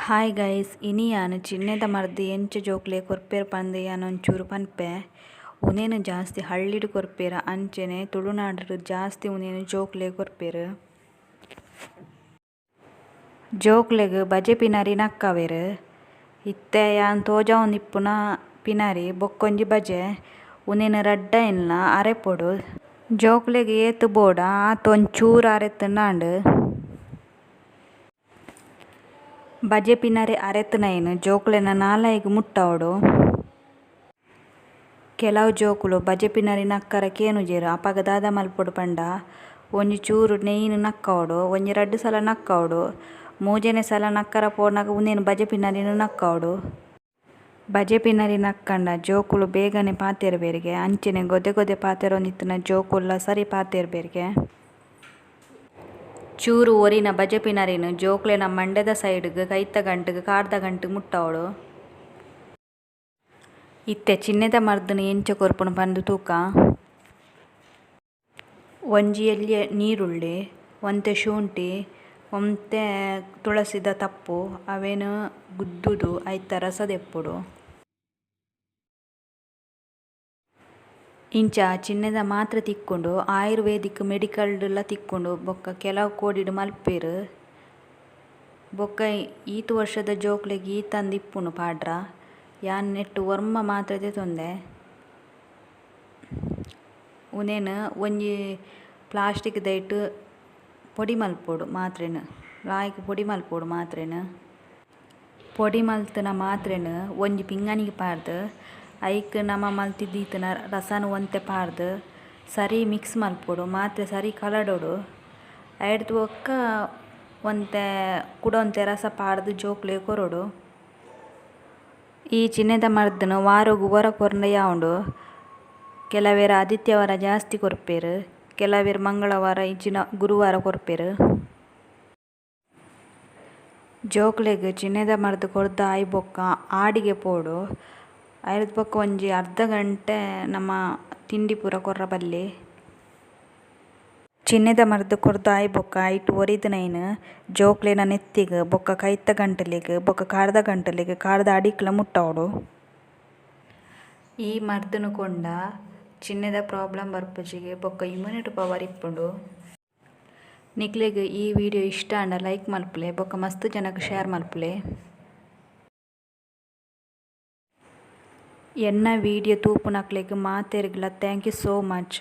Hi guys ಇನಿಯಾನು ಚಿನ್ನದ ಮರ್ದು ಎಂಚ ಜೋಕ್ಲೆ ಕೊರ್ಪೆರ್ ಪಂದ್ ಯಾನೊಂಚೂರು ಪನ್ಪೆ ಉನೇನು ಜಾಸ್ತಿ ಹಳ್ಳಿಡು ಕೊರ್ಪೆರ ಅಂಚೆನೆ ತುಳುನಾಡು ಜಾಸ್ತಿ ಉನೇನು ಜೋಕ್ಲೆ ಕೊರ್ಪೆರ್. ಜೋಕ್ಲೆಗ್ ಬಜೆ ಪಿನರಿ ನಕ್ಕವೆರ್ ಇತ್ತೆ ಯಾನ್ ತೋಜಾವೊಂದಿಪ್ಪುನ ಪಿನರಿ ಬೊಕ್ಕೊಂಜಿ ಬಜೆ ಉನೇನು ರಡ್ಡ ಎನ್ಲ ಅರೆಪೊಡು ಜೋಕ್ಲೆಗ್ ಏತ್ ಬೋಡ ಆತೊಂಚೂರು ಅರೆತುಂಡಾಂಡ್ ಬಜೆ ಪಿನರಿ ಅರೆತುನೈನ್ ಜೋಕ್ಲೆನ ನಾಲಾಯಿಗ್ ಮುಟ್ಟವೊಡು. ಕೆಲವು ಜೋಕುಲು ಬಜೆ ಪಿನರಿ ನಕ್ಕರೆ ಕೇನುಜೆರ್ ಅಪಗ ದಾದ ಮಲ್ಪೊಡು ಪಂಡ ಒಂಜಿ ಚೂರು ನೆಯ್ನ್ ನಕ್ಕವೊಡು ಒಂಜಿ ರಡ್ಡ್ ಸಲ ನಕ್ಕವೊಡು ಮೂಜನೆ ಸಲ ನಕ್ಕರೆ ಪೋನಾಗ ಉಂದೆನ್ ಬಜೆ ಪಿನರಿನ್ ನಕ್ಕವೊಡು. ಬಜೆ ಪಿನರಿ ನಕ್ಕಂಡ ಜೋಕುಲು ಬೇಗನೆ ಪಾತೆರ್ ಬೆರ್ಗೆ ಅಂಚೆನೆ ಗೊದೆ ಗೊದೆ ಪಾತೆರೊಂದಿತ್ತುನ ಜೋಕುಲ್ಲ ಸರಿ ಪಾತೆರ್ ಬೆರ್ಗೆ. ಚೂರು ಒರಿನ ಬಜೆ ಪಿನರಿನ್ ಜೋಕ್ಲೆನ ಮಂಡೆದ ಸೈಡ್ಗ್ ಕೈತ ಗಂಟ್ಗ್ ಕಾರ್ದ ಗಂಟ್ಗ್ ಮುಟ್ಟವೊಡು. ಇತ್ತೆ ಚಿನ್ನದ ಮರ್ದ್ನ್ ಎಂಚ ಕೊರ್ಪುನ ಪಂದ್ ತೂಕ ಒಂಜಿ ಎಲ್ಯ ನೀರುಳ್ಳಿ ಒಂತೆ ಶುಂಠಿ ಒಂತೆ ತುಳಸಿದ ತಪ್ಪು ಅವೆನ್ ಗುದ್ದುದು ಐತ ರಸ ದೆಪ್ಪುಡು. ಇಂಚ ಚಿನ್ನದ ಮಾತ್ರೆ ತಿಕ್ಕುಂಡು ಆಯುರ್ವೇದಿಕ್ ಮೆಡಿಕಲ್ಡ್ಲ ತಿಕ್ಕುಂಡು ಬೊಕ್ಕ ಕೆಲವು ಕೋಡಿಡ್ ಮಲ್ಪೆರ್. ಬೊಕ್ಕ ಈತ್ ವರ್ಷದ ಜೋಕ್ಲೆಗ್ ಈತಂದ್ ಇಪ್ಪುನು ಪಾಡ್ರ ಯಾನ್ ನೆಟ್ಟ್ ಒರ್ಮ ಮಾತ್ರೆ ದೆತೊಂದೆ. ಉನೇನ್ ಒಂಜಿ ಪ್ಲಾಸ್ಟಿಕ್ ದೈಟ್ ಪೊಡಿ ಮಲ್ಪೊಡು ಮಾತ್ರೆನ್ ಲಾಯ್ಕ್ ಪೊಡಿ ಮಲ್ಪೊಡು ಮಾತ್ರೆನ್. ಪೊಡಿ ಮಲ್ತುನ ಮಾತ್ರೆನ್ ಒಂಜಿ ಪಿಂಗಣಿಗ್ ಪಾರ್ದ್ ಐಕ್ ನಮ ಮಲ್ತಿದ್ದೀತುನ ರಸನ್ ಒಂತೆ ಪಾರ್ದ್ ಸರಿ ಮಿಕ್ಸ್ ಮಲ್ಪೊಡು ಮಾತ್ರೆ ಸರಿ ಕಲಡೊಡು. ಐಡ್ದ್ ಬೊಕ್ಕ ಒಂತೆ ಕುಡೊಂತೆ ರಸ ಪಾರ್ದ್ ಜೋಕ್ಲೆಗ್ ಕೊರೊಡು. ಈ ಚಿನ್ನದ ಮರ್ದ್ನ್ ವಾರಗ್ ಒರ ಕೊರ್ನ ಯಾವೊಂಡು ಕೆಲವೆರ್ ಆದಿತ್ಯವಾರ ಜಾಸ್ತಿ ಕೊರ್ಪೆರ್ ಕೆಲವೆರ್ ಮಂಗಳವಾರ ಇಜ್ಜಿನ ಗುರುವಾರ ಕೊರ್ಪೆರ್. ಜೋಕ್ಲೆಗ್ ಚಿನ್ನದ ಮರ್ದ್ ಕೊರ್ದು ಆಯ್ಬೊಕ್ಕ ಆಡಿಗೆ ಪೋಡು ಐರ್ದ್ ಬೊಕ್ಕ ಒಂಜಿ ಅರ್ಧ ಗಂಟೆ ನಮ ತಿಂಡಿ ಪೂರ ಕೊರ್ರ ಬಲ್ಲಿ. ಚಿನ್ನದ ಮರ್ದ್ ಕೊರ್ದು ಆಯ್ಬೊಕ್ಕ ಐಟ್ ಒರಿದ್ನೈನ್ ಜೋಕ್ಲೆನ ನೆತ್ತಿಗ್ ಬೊಕ್ಕ ಕೈತ ಗಂಟಲೆಗ್ ಬೊಕ್ಕ ಕಾರ್ದ ಗಂಟಲೆಗ್ ಕಾರ್ದ ಅಡಿಕ್ಲ ಮುಟ್ಟವೊಡು. ಈ ಮರ್ದ್ನ್ ಕೊಂಡ ಚಿನ್ನದ ಪ್ರಾಬ್ಲಮ್ ಬರ್ಪುಜಿಗೆ ಬೊಕ್ಕ ಇಮ್ಯುನಿಟಿ ಪವರ್ ಇಪ್ಪುಂಡು. ನಿಕ್ಲೆಗ್ ಈ ವಿಡಿಯೋ ಇಷ್ಟ ಆಂಡ ಲೈಕ್ ಮಲ್ಪುಲೆ ಬೊಕ್ಕ ಮಸ್ತ್ ಜನಕ್ ಶೇರ್ ಮಲ್ಪುಲೆ. ಎನ್ನ ವಿಡಿಯೋ ತೂಪುನಕ್ಲೆಗ್ ಮಾತೆರ್ಗ್ಲ ಥ್ಯಾಂಕ್ ಯು ಸೋ ಮಚ್.